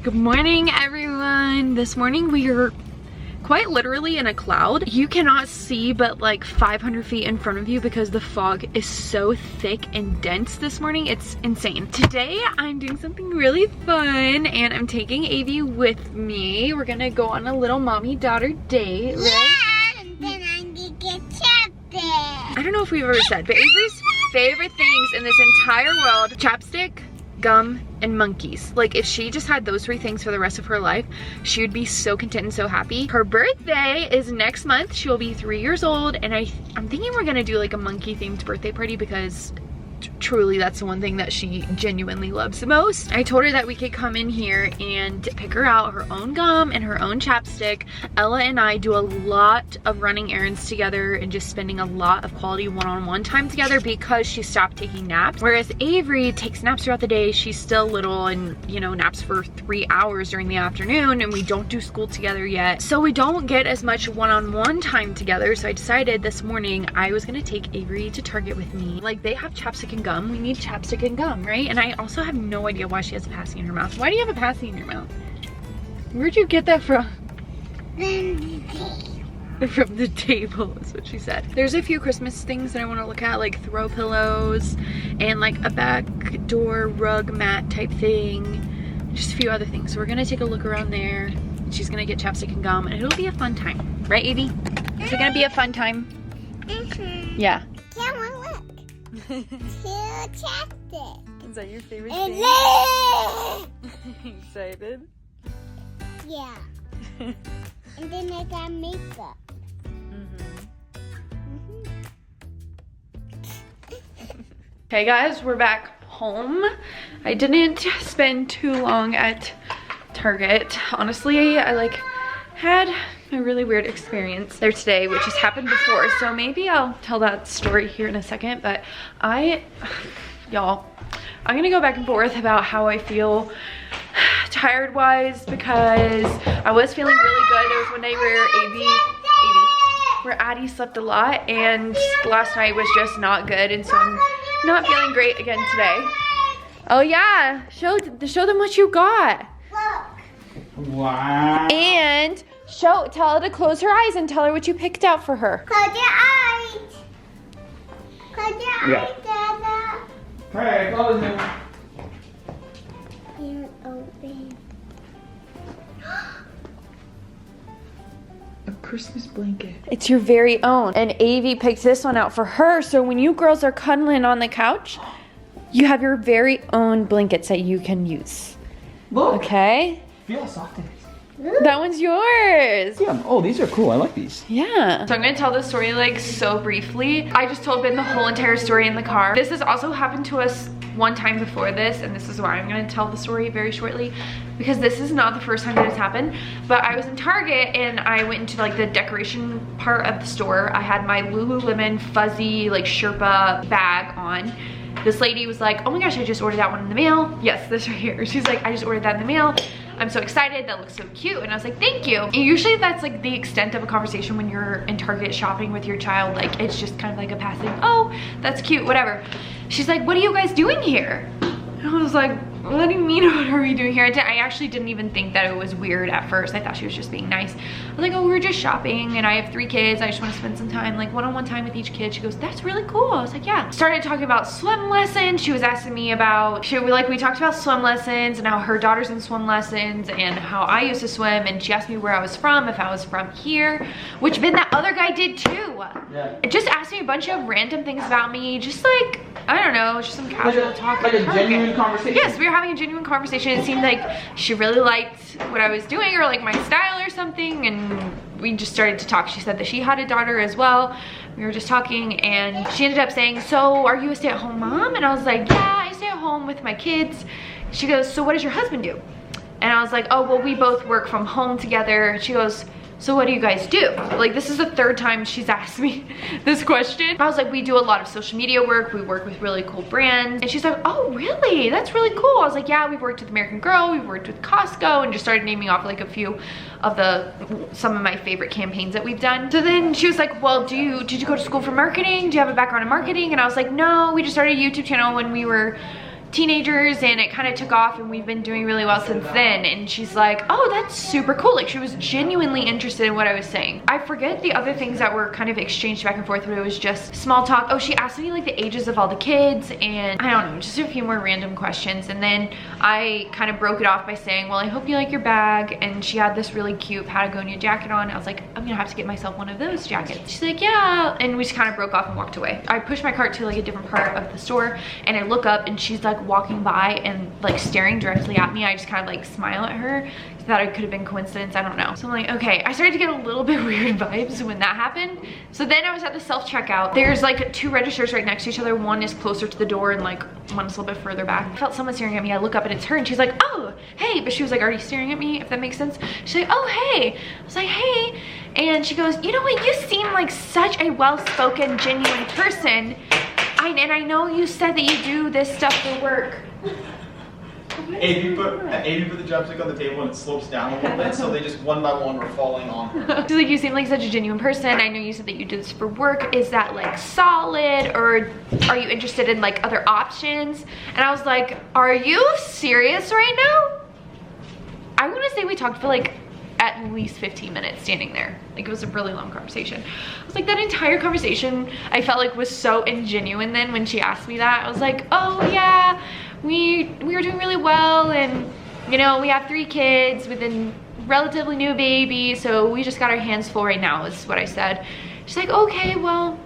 Good morning, everyone. This morning we are quite literally in a cloud. You cannot see but like 500 feet in front of you because the fog is so thick and dense this morning. It's insane. Today I'm doing something really fun and I'm taking Avy with me. We're gonna go on a little mommy-daughter date, right? Yeah, and then I'm gonna get chapstick. I don't know if we've ever said, but Avery's favorite things in this entire world: chapstick, gum, and monkeys. Like, if she just had those 3 things for the rest of her life, she would be so content and so happy. Her birthday is next month. She'll be 3 years old, and I'm thinking we're gonna do like a monkey themed birthday party because truly that's the one thing that she genuinely loves the most. I told her that we could come in here and pick her out her own gum and her own chapstick. Ella and I do a lot of running errands together and just spending a lot of quality one-on-one time together because she stopped taking naps. Whereas Avery takes naps throughout the day. She's still little and, you know, naps for 3 hours during the afternoon, and we don't do school together yet. So we don't get as much one-on-one time together. So I decided this morning I was gonna take Avery to Target with me. Like, they have chapstick and gum. We need chapstick and gum, right? And I also have no idea why she has a passy in her mouth. Why do you have a passy in your mouth? Where'd you get that from? From the table is what she said. There's a few Christmas things that I want to look at, like throw pillows and like a back door rug mat type thing. Just a few other things. So we're gonna take a look around there. She's gonna get chapstick and gum and it'll be a fun time. Right, Avy? Is it gonna be a fun time? Yeah. Come on, look. 2 chapsticks. Is that your favorite And thing? Excited? yeah. And then I got makeup. Okay guys, we're back home. I didn't spend too long at Target. Honestly, I had a really weird experience there today, which has happened before, so maybe I'll tell that story here in a second. But y'all, I'm gonna go back and forth about how I feel tired wise, because I was feeling really good. There was one day where Addie slept a lot, and last night was just not good, and so I'm not feeling great again today. Oh yeah, show them what you got. Look. Wow. And tell her to close her eyes and tell her what you picked out for her. Close your eyes. Close your eyes, Dada. Hey, close them. You open. A Christmas blanket. It's your very own. And Avy picked this one out for her, so when you girls are cuddling on the couch, you have your very own blankets that you can use. Look. Okay? Feel how soft it is. That one's yours. Yeah. Oh, these are cool. I like these. Yeah. So I'm gonna tell this story like so briefly. I just told Ben the whole entire story in the car. This has also happened to us one time before this, and this is why I'm gonna tell the story very shortly, because this is not the first time that it's happened. But I was in Target and I went into like the decoration part of the store. I had my Lululemon fuzzy like Sherpa bag on. This lady was like, oh my gosh, I just ordered that one in the mail. Yes, this right here. She's like, I just ordered that in the mail. I'm so excited, that looks so cute. And I was like, thank you. And usually that's like the extent of a conversation when you're in Target shopping with your child. Like, it's just kind of like a passing, oh, that's cute, whatever. She's like, what are you guys doing here? And I was like, what do you mean, what are we doing here? I actually didn't even think that it was weird at first. I thought she was just being nice. I was like, oh, we were just shopping and I have 3 kids. I just want to spend some time, like one-on-one time with each kid. She goes, that's really cool. I was like, yeah. Started talking about swim lessons. She was asking me about, we talked about swim lessons and how her daughter's in swim lessons and how I used to swim. And she asked me where I was from, if I was from here, which then that other guy did too. Yeah. It just asked me a bunch of random things about me. Just like, I don't know, just some casual talk. Like a genuine conversation. Yes, we were having a genuine conversation. It seemed like she really liked what I was doing or like my style or something, and we just started to talk. She said that she had a daughter as well. We were just talking and she ended up saying, so are you a stay-at-home mom? And I was like, yeah, I stay at home with my kids. She goes, so what does your husband do? And I was like, oh, well, we both work from home together. She goes, so what do you guys do? Like, this is the 3rd time she's asked me this question. I was like, we do a lot of social media work. We work with really cool brands. And she's like, oh, really? That's really cool. I was like, yeah, we've worked with American Girl. We've worked with Costco, and just started naming off like a few of some of my favorite campaigns that we've done. So then she was like, well, did you go to school for marketing? Do you have a background in marketing? And I was like, no, we just started a YouTube channel when we were teenagers, and it kind of took off, and we've been doing really well since then. And she's like, oh, that's super cool. Like, she was genuinely interested in what I was saying. I forget the other things that were kind of exchanged back and forth, but it was just small talk. Oh, she asked me like the ages of all the kids, and I don't know, just a few more random questions. And then I kind of broke it off by saying, well, I hope you like your bag. And she had this really cute Patagonia jacket on. I was like, I'm gonna have to get myself one of those jackets. She's like, yeah. And we just kind of broke off and walked away. I pushed my cart to like a different part of the store, and I look up and she's like walking by and like staring directly at me. I just kind of like smile at her. So that it could have been coincidence, I don't know. So I'm like, okay. I started to get a little bit weird vibes when that happened. So then I was at the self-checkout. There's like 2 registers right next to each other. One is closer to the door and like one is a little bit further back. I felt someone staring at me. I look up and it's her, and she's like, oh, hey. But she was like already staring at me, if that makes sense. She's like, oh, hey. I was like, hey. And she goes, you know what, you seem like such a well-spoken, genuine person. And I know you said that you do this stuff for work. AV put the drumstick on the table and it slopes down a little bit, so they just one by one were falling on her. She's like, you seem like such a genuine person. I know you said that you do this for work. Is that like solid, or are you interested in like other options? And I was like, are you serious right now? I want to say we talked for like at least 15 minutes standing there. Like, it was a really long conversation. I was like, that entire conversation I felt like was so ingenuine. Then when she asked me that, I was like, oh yeah, we were doing really well, and you know, we have 3 kids with a relatively new baby, so we just got our hands full right now, is what I said. She's like, okay, well,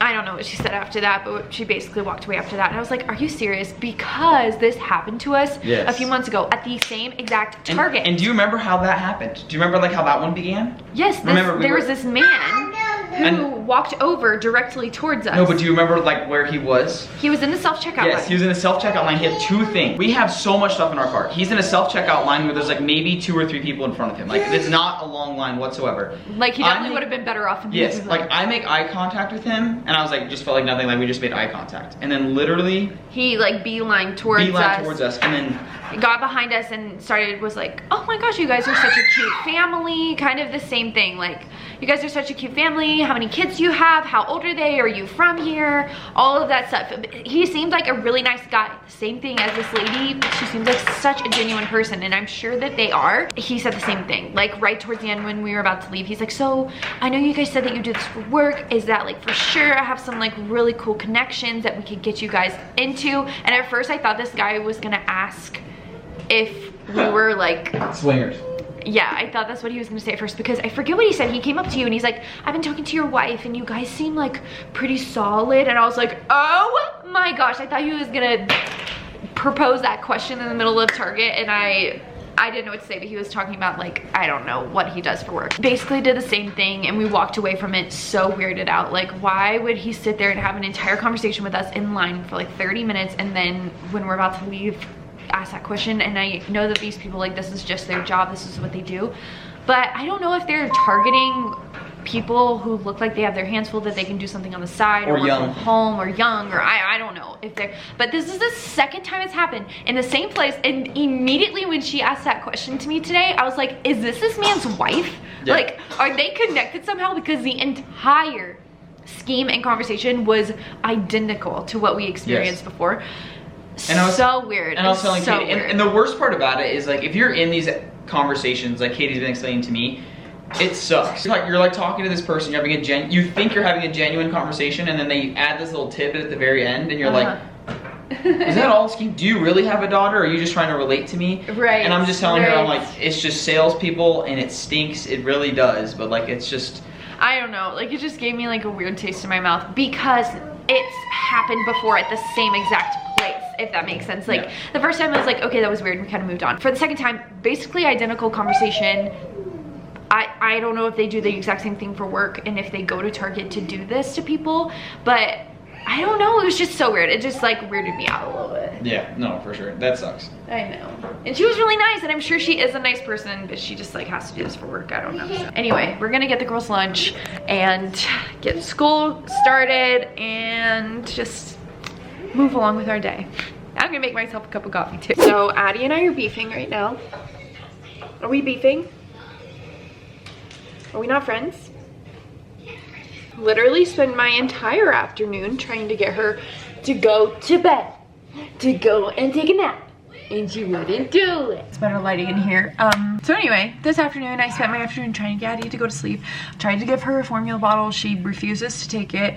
I don't know what she said after that, but she basically walked away after that. And I was like, are you serious? Because this happened to us a few months ago at the same exact Target. And do you remember how that happened? Do you remember like how that one began? Yes, there was this man who walked over directly towards us. No, but do you remember like where he was? He was in the self-checkout line. Yes, he was in the self-checkout line. He had 2 things. We have so much stuff in our cart. He's in a self-checkout line where there's like maybe 2 or 3 people in front of him. Like, it's not a long line whatsoever. Like, he definitely would have been better off. Yes, like I make eye contact with him, and I was like, just felt like nothing, like we just made eye contact. And then literally he like beelined towards us, and then got behind us and was like, oh my gosh, you guys are such a cute family. Kind of the same thing, like, you guys are such a cute family. How many kids do you have? How old are they? Are you from here? All of that stuff. He seemed like a really nice guy. Same thing as this lady. She seems like such a genuine person, and I'm sure that they are. He said the same thing, like right towards the end when we were about to leave. He's like, so I know you guys said that you do this for work. Is that like for sure? I have some like really cool connections that we could get you guys into. And at first I thought this guy was gonna ask if we were like swingers. Yeah, I thought that's what he was gonna say at first, because I forget what he said. He came up to you and he's like, I've been talking to your wife and you guys seem like pretty solid. And I was like, oh my gosh, I thought he was gonna propose that question in the middle of Target, and I didn't know what to say, but he was talking about like, I don't know what he does for work. Basically did the same thing, and we walked away from it so weirded out. Like, why would he sit there and have an entire conversation with us in line for like 30 minutes, and then when we're about to leave, ask that question? And I know that these people, like, this is just their job, this is what they do, but I don't know if they're targeting people who look like they have their hands full, that they can do something on the side, or work from home, or young, or I don't know if they're, but this is the second time it's happened in the same place. And immediately when she asked that question to me today, I was like, is this man's wife? Yeah. Like, are they connected somehow? Because the entire scheme and conversation was identical to what we experienced before. And I was so weird. And I was telling Katie, and the worst part about it is, like, if you're in these conversations, like Katie's been explaining to me, it sucks. You're like talking to this person, you're having you think you're having a genuine conversation, and then they add this little tidbit at the very end, and you're like, is that all scheme? Do you really have a daughter, or are you just trying to relate to me? Right. And I'm just telling her, I'm like, it's just salespeople, and it stinks. It really does. But like, it's just, I don't know. Like, it just gave me like a weird taste in my mouth, because it's happened before at the same exact place, if that makes sense. Like, the first time I was like, okay, that was weird, and we kind of moved on. For the second time, basically identical conversation. I don't know if they do the exact same thing for work, and if they go to Target to do this to people, but I don't know, it was just so weird. It just like weirded me out a little bit. Yeah, no, for sure. That sucks. I know. And she was really nice, and I'm sure she is a nice person, but she just like has to do this for work. I don't know. So anyway, we're gonna get the girls lunch and get school started and just move along with our day. I'm gonna make myself a cup of coffee too. So Addie and I are beefing right now. Are we beefing? Are we not friends? Literally spend my entire afternoon trying to get her to go to bed. to go and take a nap. And she wouldn't do it. It's better lighting in here. So anyway, this afternoon I spent my afternoon trying to get Addie to go to sleep. Tried to give her a formula bottle. She refuses to take it.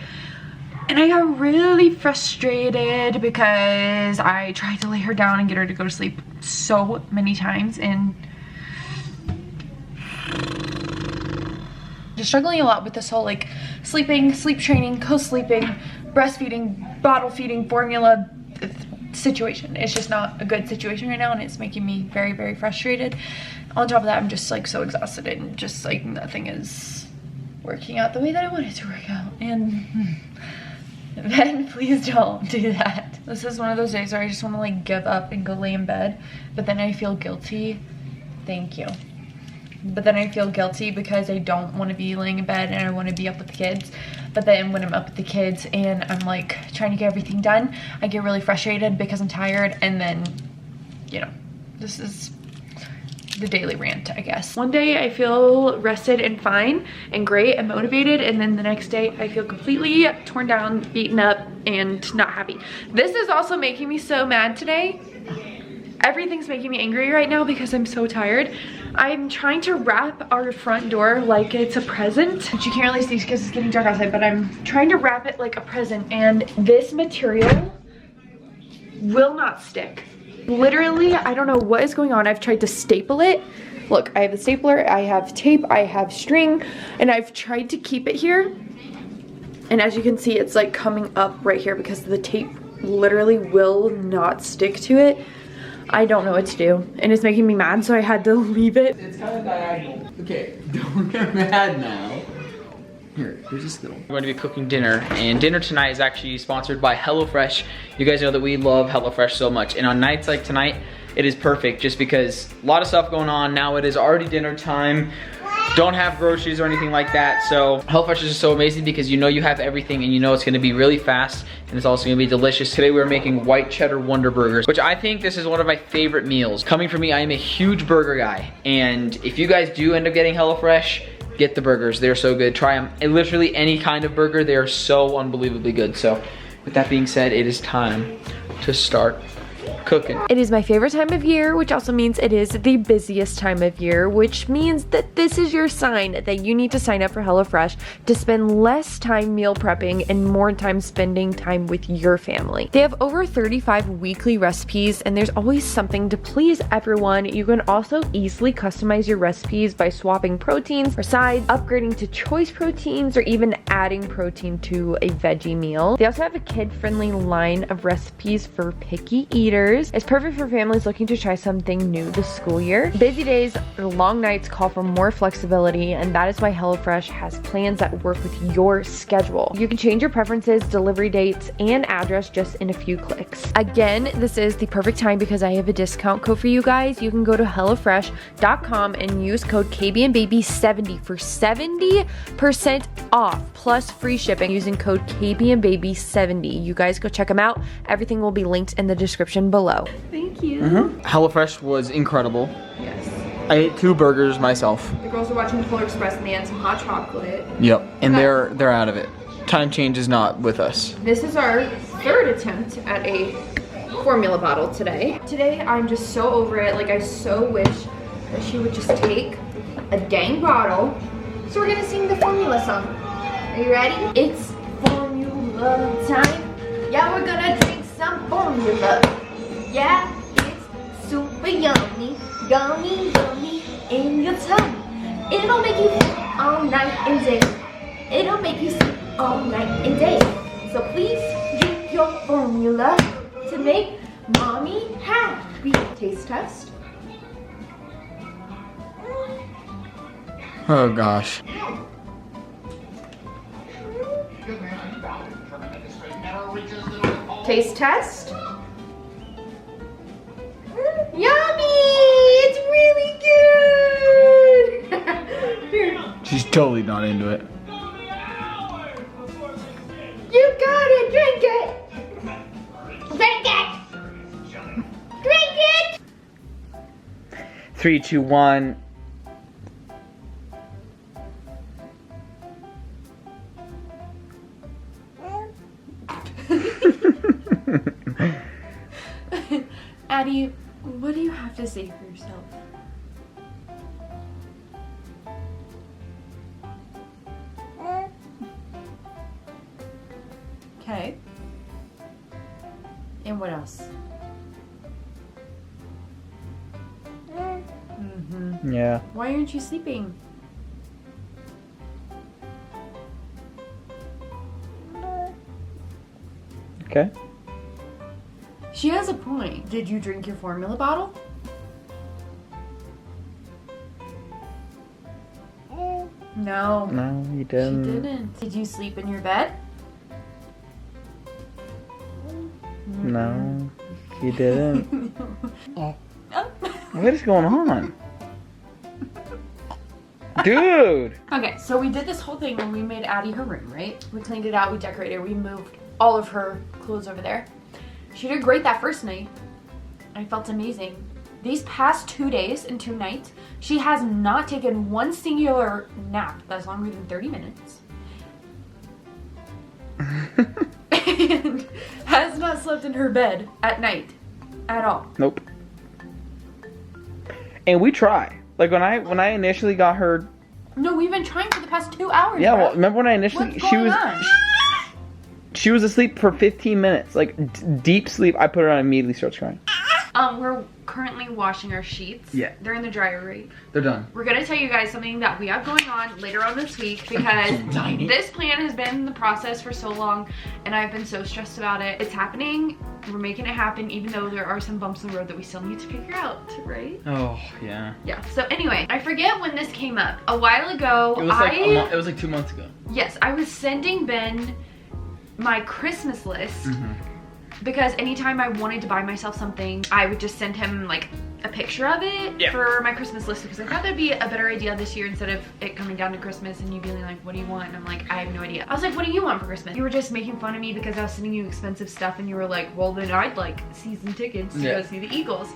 And I got really frustrated because I tried to lay her down and get her to go to sleep so many times, and just struggling a lot with this whole like sleeping, sleep training, co-sleeping, breastfeeding, bottle feeding, formula situation. It's just not a good situation right now, and it's making me very, very frustrated. On top of that, I'm just like so exhausted, and just like nothing is working out the way that I want it to work out. And then please don't do that. This is one of those days where I just want to like give up and go lay in bed, but then I feel guilty. Thank you. But then I feel guilty because I don't want to be laying in bed and I want to be up with the kids. But then when I'm up with the kids and I'm like trying to get everything done, I get really frustrated because I'm tired, and then, you know, this is the daily rant, I guess. One day I feel rested and fine and great and motivated, and then the next day I feel completely torn down, beaten up, and not happy. This is also making me so mad today. Everything's making me angry right now because I'm so tired. I'm trying to wrap our front door like it's a present, which you can't really see because it's getting dark outside, but I'm trying to wrap it like a present, and this material will not stick. Literally, I don't know what is going on. I've tried to staple it. Look, I have a stapler, I have tape, I have string, and I've tried to keep it here. And as you can see, it's like coming up right here because the tape literally will not stick to it. I don't know what to do, and it's making me mad, so I had to leave it. It's kind of diagonal. Okay, don't get mad now. Here's a skittle. We're going to be cooking dinner, and dinner tonight is actually sponsored by HelloFresh. You guys know that we love HelloFresh so much, and on nights like tonight, it is perfect just because a lot of stuff going on. Now it is already dinner time. Don't have groceries or anything like that, so HelloFresh is just so amazing because you know you have everything, and you know it's going to be really fast, and it's also going to be delicious. Today we're making white cheddar Wonder Burgers, which I think this is one of my favorite meals. Coming from me, I am a huge burger guy, and if you guys do end up getting HelloFresh, get the burgers. They're so good. Try them. And literally any kind of burger, they are so unbelievably good. So with that being said, it is time to start cooking. It is my favorite time of year, which also means it is the busiest time of year, which means that this is your sign that you need to sign up for HelloFresh to spend less time meal prepping and more time spending time with your family. They have over 35 weekly recipes, and there's always something to please everyone. You can also easily customize your recipes by swapping proteins or sides, upgrading to choice proteins, or even adding protein to a veggie meal. They also have a kid-friendly line of recipes for picky eaters. It's perfect for families looking to try something new this school year. Busy days or long nights call for more flexibility, and that is why HelloFresh has plans that work with your schedule. You can change your preferences, delivery dates, and address just in a few clicks. Again, this is the perfect time because I have a discount code for you guys. You can go to HelloFresh.com and use code KBandBaby70 for 70% off plus free shipping using code KBandBaby70. You guys go check them out. Everything will be linked in the description below. Thank you. HelloFresh was incredible. Yes. I ate 2 burgers myself. The girls are watching Polar Express and they had some hot chocolate. Yep. And they're out of it. Time change is not with us. This is our third attempt at a formula bottle today. Today, I'm just so over it. Like, I so wish that she would just take a dang bottle. So we're gonna sing the formula song. Are you ready? It's formula time. Yeah, we're gonna drink some formula. Yeah, it's super yummy, gummy, gummy in your tummy. It'll make you sleep all night and day. It'll make you sleep all night and day. So please drink your formula to make mommy happy. Taste test. Oh gosh. Taste test. Yummy! It's really good! Here. She's totally not into it. You got it! Drink it! Drink it! Drink it! 3, 2, 1. see for yourself. Okay. And what else? Mm-hmm. Yeah. Why aren't you sleeping? Okay. She has a point. Did you drink your formula bottle? No. No, you She didn't. didn't. Did you sleep in your bed? No, you didn't. Oh. What is going on? Dude! Okay, so we did this whole thing when we made Addie her room, right? We cleaned it out, we decorated, we moved all of her clothes over there. She did great that first night. I felt amazing. These past 2 days and 2 nights, she has not taken one singular nap that's longer than 30 minutes. And has not slept in her bed at night at all. Nope. And we try. Like when I initially got her. No, we've been trying for the past 2 hours. Yeah, bro. well, remember when I initially What's going on? she was asleep for 15 minutes, like deep sleep. I put her on, immediately starts crying. We're currently washing our sheets. Yeah. They're in the dryer, right? They're done. We're gonna tell you guys something that we have going on later on this week because this plan has been in the process for so long and I've been so stressed about it. It's happening. We're making it happen even though there are some bumps in the road that we still need to figure out, right? Oh yeah. Yeah. So anyway, I forget when this came up. A while ago, It was like it was like 2 months ago. Yes, I was sending Ben my Christmas list. Mm-hmm. Because anytime I wanted to buy myself something, I would just send him like a picture of it for my Christmas list because I thought that'd be a better idea this year instead of it coming down to Christmas and you being like, what do you want? And I'm like, I have no idea. I was like, what do you want for Christmas? You were just making fun of me because I was sending you expensive stuff and you were like, well then I'd like season tickets to go see the Eagles.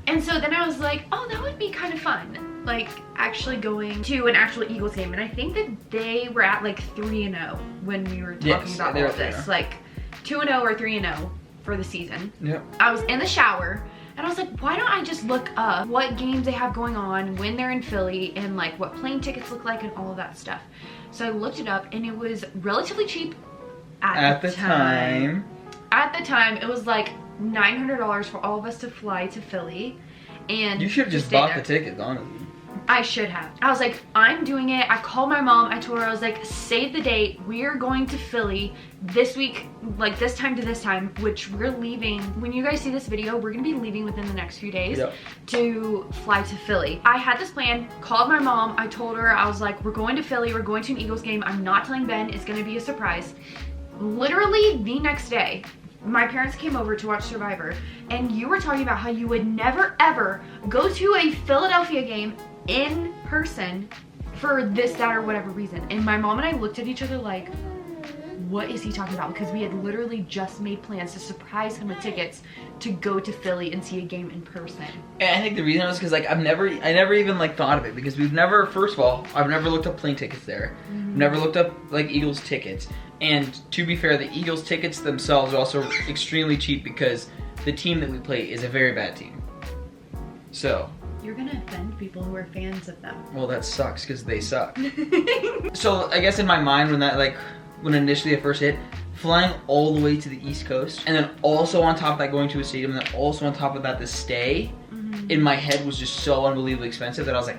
And so then I was like, oh, that would be kind of fun. Like actually going to an actual Eagles game. And I think that they were at like 3-0 when we were talking about all of this. Like 2-0 or 3-0 for the season. Yep. I was in the shower and I was like, why don't I just look up what games they have going on when they're in Philly and like what plane tickets look like and all of that stuff. So I looked it up and it was relatively cheap at the time. At the time, it was like $900 for all of us to fly to Philly. And You should have just bought the tickets, honestly. I should have. I was like, I'm doing it. I called my mom. I told her, I was like, save the date. We are going to Philly this week, like this time to this time, which we're leaving. When you guys see this video, we're going to be leaving within the next few days to fly to Philly. I had this plan, called my mom. I told her, I was like, we're going to Philly. We're going to an Eagles game. I'm not telling Ben. It's going to be a surprise. Literally the next day, my parents came over to watch Survivor, and you were talking about how you would never ever go to a Philadelphia game in person for this, that, or whatever reason. And my mom and I looked at each other like, what is he talking about? Because we had literally just made plans to surprise him with tickets to go to Philly and see a game in person. And I think the reason was because like I never even like thought of it because we've never, first of all, I've never looked up plane tickets there. Never looked up like Eagles tickets. And to be fair, the Eagles tickets themselves are also extremely cheap because the team that we play is a very bad team. So. You're gonna offend people who are fans of them. Well, that sucks because they suck. So I guess in my mind when initially it first hit, flying all the way to the East Coast and then also on top of that going to a stadium and then also on top of that the stay in my head was just so unbelievably expensive that I was like,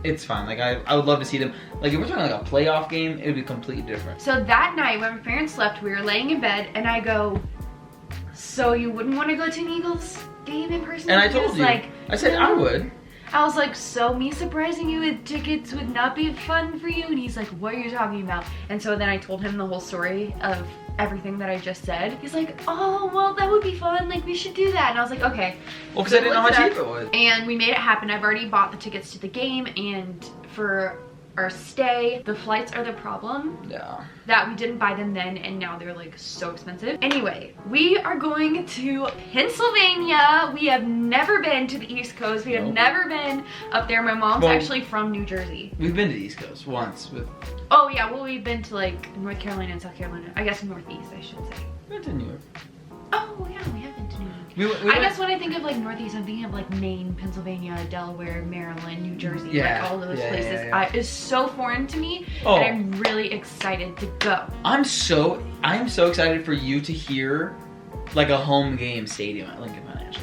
it's fine. Like I would love to see them. Like if we're talking like a playoff game, it would be completely different. So that night when my parents left, we were laying in bed and I go, so you wouldn't want to go to an Eagles game in person? And I told you, like, I said I would. I was like, so me surprising you with tickets would not be fun for you? And he's like, what are you talking about? And so then I told him the whole story of everything that I just said. He's like, oh, well, that would be fun. Like, we should do that. And I was like, okay. Well, because I didn't know how cheap it was. And we made it happen. I've already bought the tickets to the game and for our stay. The flights are the problem. Yeah. That we didn't buy them then and now they're like so expensive. Anyway, we are going to Pennsylvania. We have never been to the East Coast. We have never been up there. My mom's actually from New Jersey. We've been to the East Coast once with. Oh yeah, well we've been to like North Carolina and South Carolina. I guess Northeast I should say. We went to New York. Oh yeah, we have been to New York. I guess when I think of like Northeast, I'm thinking of like Maine, Pennsylvania, Delaware, Maryland, New Jersey, Yeah. like all those Yeah, places. yeah, yeah. It's so foreign to me, Oh. and I'm really excited to go. I'm so excited for you to hear like a home game stadium at Lincoln Financial.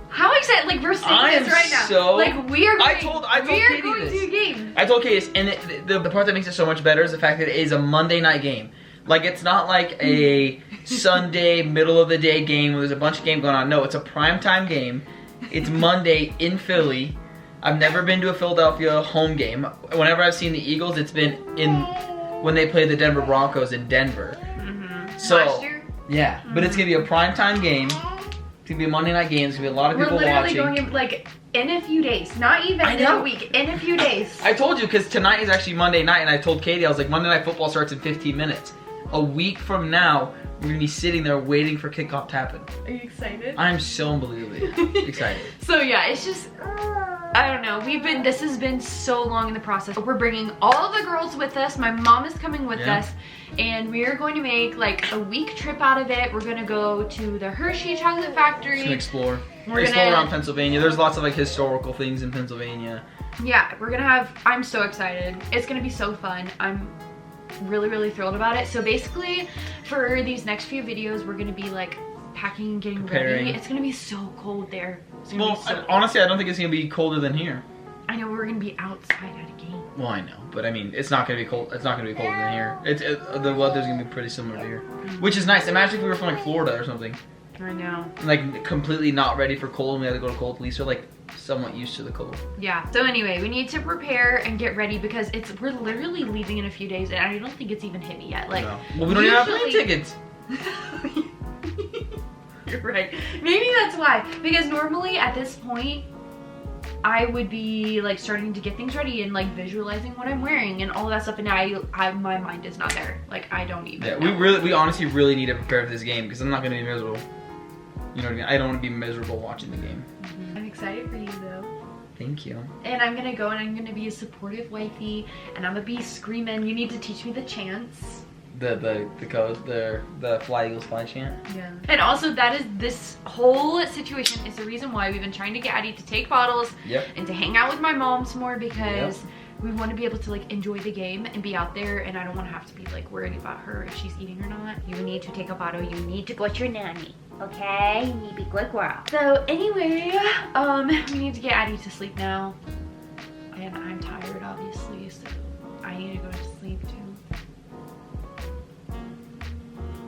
How excited! Like we're seeing I this am right now. so- Like we are. I Going, told we are Katie going this. to a game. I told Katie, and the part that makes it so much better is the fact that it is a Monday night game. Like, it's not like a Sunday, middle of the day game where there's a bunch of games going on. No, it's a primetime game. It's Monday in Philly. I've never been to a Philadelphia home game. Whenever I've seen the Eagles, it's been when they play the Denver Broncos in Denver. So, Last year, yeah, but it's going to be a primetime game. It's going to be a Monday night game. It's going to be a lot of we're people literally watching. going in like in a few days, not even I in know. a week, in a few days. I told you, because tonight is actually Monday night, and I told Katie, I was like, Monday Night Football starts in 15 minutes. A week from now, we're gonna be sitting there waiting for kickoff to happen. Are you excited? I'm so unbelievably excited. So yeah, it's just, I don't know. This has been so long in the process. We're bringing all the girls with us. My mom is coming with us, and we are going to make like a week trip out of it. We're gonna go to the Hershey Chocolate Factory. Just gonna explore. We're Explore gonna- around Pennsylvania. There's lots of like historical things in Pennsylvania. Yeah, we're gonna have, I'm so excited. It's gonna be so fun. I'm really thrilled about it. So basically, for these next few videos, we're gonna be like packing and getting Preparing. ready. It's gonna be so cold there. It's gonna Well, be so cold. honestly, I don't think it's gonna be colder than here. I know we're gonna be outside at a game. Well, I know, but I mean, it's not gonna be cold. It's not gonna be colder than here. The weather's gonna be pretty similar to here, which is nice. Imagine if we were from like Florida or something, I know. like completely not ready for cold, and we had to go to cold. At least we're like somewhat used to the cold. Yeah. So anyway, we need to prepare and get ready because we're literally leaving in a few days, and I don't think it's even hit me yet. Like, No. Well, we don't even have plane usually- tickets. You're right. Maybe that's why. Because normally at this point, I would be like starting to get things ready and like visualizing what I'm wearing and all that stuff. And now my mind is not there. Like I don't even. Yeah, know. we honestly really need to prepare for this game because I'm not gonna be miserable. You know what I mean? I don't want to be miserable watching the game. I'm excited for you though. Thank you. And I'm gonna go and I'm gonna be a supportive wifey and I'm gonna be screaming. You need to teach me the chants. The code, the Fly Eagles Fly chant. Yeah. And also this whole situation is the reason why we've been trying to get Addie to take bottles Yep. and to hang out with my moms more because we want to be able to like enjoy the game and be out there, and I don't want to have to be like worried about her if she's eating or not. You need to take a bottle. You need to go to your nanny. Okay? You need to be good girl. So anyway, we need to get Addie to sleep now. And I'm tired obviously, so I need to go to sleep too.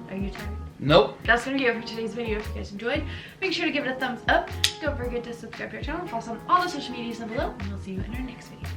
Are you tired? Nope. That's gonna be it for today's video. If you guys enjoyed, make sure to give it a thumbs up. Don't forget to subscribe to our channel, follow us on all the social medias down below, and we'll see you in our next video.